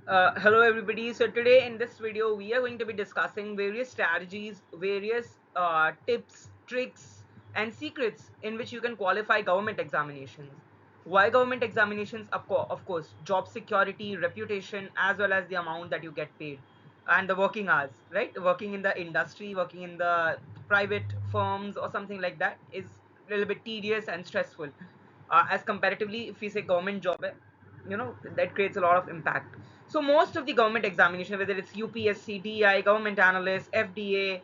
Hello everybody. So today in this video we are going to be discussing various strategies, various tips, tricks and secrets in which you can qualify government examinations. Why government examinations? Of course, job security, reputation, as well as the amount that you get paid and the working hours, right? Working in the industry, working in the private firms or something like that is a little bit tedious and stressful. As comparatively, if we say government job, that creates a lot of impact. So most of the government examination, whether it's UPSC, DI, government analyst, FDA,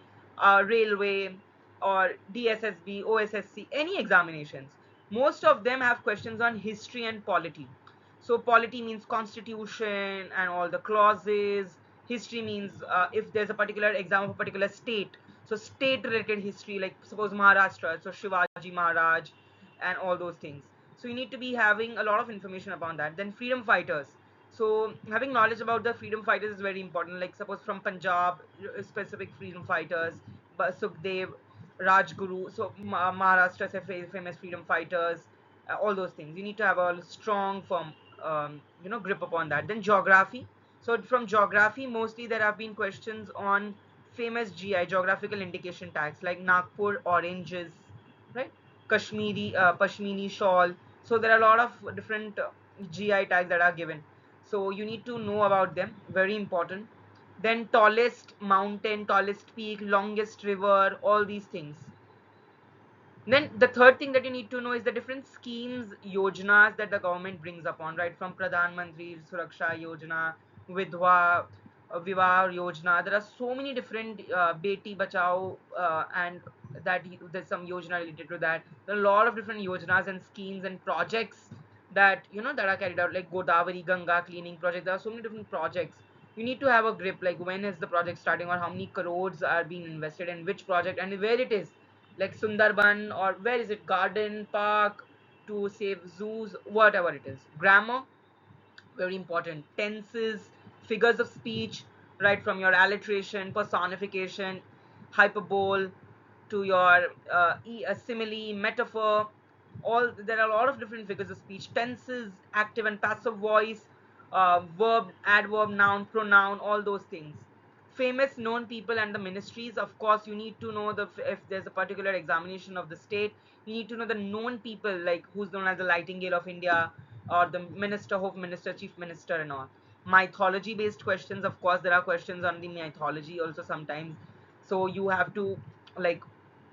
railway, or DSSB, OSSC, any examinations, most of them have questions on history and polity. So polity means constitution and all the clauses. History means if there's a particular exam of a particular state, so state related history, like suppose Maharashtra, so Shivaji Maharaj and all those things. So you need to be having a lot of information about that. Then freedom fighters, so having knowledge about the freedom fighters is very important. Like suppose from Punjab, specific freedom fighters, Sukhdev, Rajguru, so Maharashtra famous freedom fighters, all those things you need to have a strong firm grip upon that. Then geography, so from geography mostly there have been questions on famous GI, geographical indication tags, like Nagpur oranges, right? Kashmiri Pashmini shawl. So there are a lot of different GI tags that are given, so you need to know about them, very important. Then tallest mountain, tallest peak, longest river, all these things. Then the third thing that you need to know is the different schemes, yojanas that the government brings upon, right? From Pradhan Mantri Suraksha Yojana, Vidwa, Vivah Yojana. There are so many different Beti Bachao and there's some yojana related to that. There are a lot of different yojanas and schemes and projects that that are carried out, like Godavari Ganga cleaning project. There are so many different projects. You need to have a grip, like when is the project starting, or how many crores are being invested in which project and where it is, like Sundarban, or where is it, garden, park, to save zoos, whatever it is. Grammar, very important. Tenses, figures of speech, right from your alliteration, personification, hyperbole, to your simile, metaphor. All there are a lot of different figures of speech. Tenses, active and passive voice, verb, adverb, noun, pronoun, all those things. Famous known people and the ministries. Of course, you need to know if there's a particular examination of the state, you need to know the known people, like who's known as the Nightingale of India, or the minister, home minister, chief minister, and all. Mythology based questions, of course, there are questions on the mythology also sometimes. So you have to, like,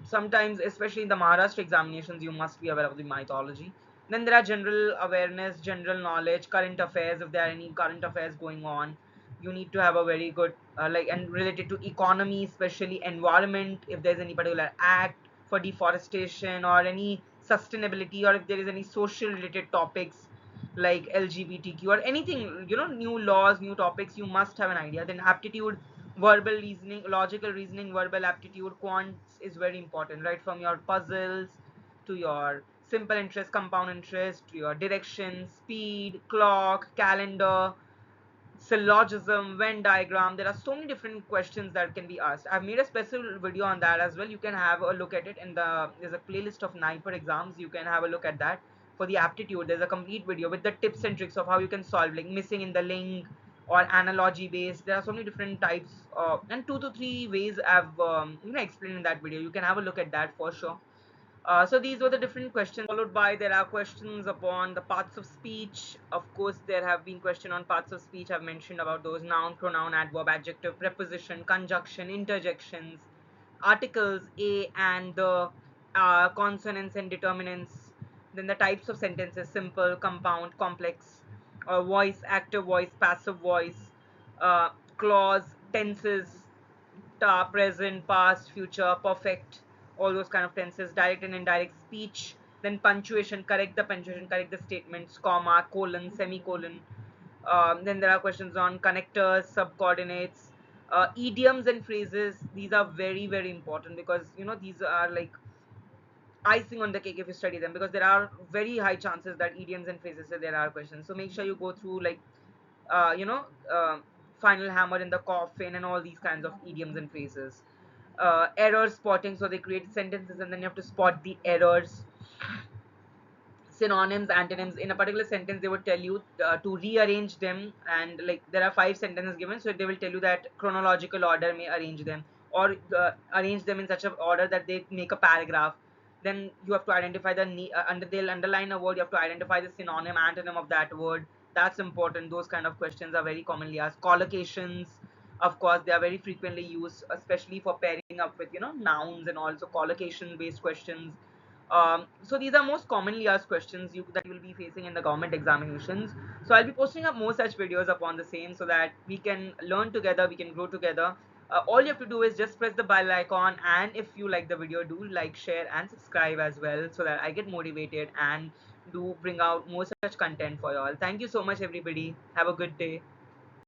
sometimes, especially in the Maharashtra examinations, you must be aware of the mythology. Then there are general awareness, general knowledge, current affairs. If there are any current affairs going on, you need to have a very good and related to economy, especially environment. If there's any particular act for deforestation or any sustainability, or if there is any social related topics like LGBTQ or anything, new laws, new topics, you must have an idea. Then aptitude, verbal reasoning, logical reasoning, verbal aptitude, quants is very important, right? From your puzzles to your simple interest, compound interest, to your direction, speed, clock, calendar, syllogism, Venn diagram. There are so many different questions that can be asked. I've made a special video on that as well. You can have a look at it in there's a playlist of NIPER exams. You can have a look at that. For the aptitude, there's a complete video with the tips and tricks of how you can solve, like missing in the link or analogy based. There are so many different types and 2 to 3 ways I've explained in that video. You can have a look at that for sure. So these were the different questions. Followed by, there are questions upon the parts of speech. Of course, there have been questions on parts of speech. I've mentioned about those: noun, pronoun, adverb, adjective, preposition, conjunction, interjections, articles, a and the, consonants and determinants. Then the types of sentences: simple, compound, complex, voice, active voice, passive voice, clause, tenses, present, past, future, perfect, all those kind of tenses, direct and indirect speech. Then punctuation, correct the punctuation, correct the statements, comma, colon, semicolon. Then there are questions on connectors, subcoordinates, idioms and phrases. These are very, very important because these are like icing on the cake if you study them, because there are very high chances that idioms and phrases there are questions. So make sure you go through, like, uh, you know uh, final hammer in the coffin and all these kinds of idioms and phrases. Error spotting, so they create sentences and then you have to spot the errors. synonyms, antonyms in a particular sentence. They would tell you to rearrange them, and like there are 5 sentences given, so they will tell you that chronological order may arrange them, or arrange them in such a order that they make a paragraph. Then you have to identify they'll underline a word, you have to identify the synonym, antonym of that word. That's important. Those kind of questions are very commonly asked. Collocations, of course, they are very frequently used, especially for pairing up with nouns, and also collocation based questions. So these are most commonly asked questions that you will be facing in the government examinations. So I'll be posting up more such videos upon the same, so that we can learn together, we can grow together. All you have to do is just press the bell icon, and if you like the video, do like, share, and subscribe as well, so that I get motivated and do bring out more such content for you all. Thank you so much, everybody. Have a good day.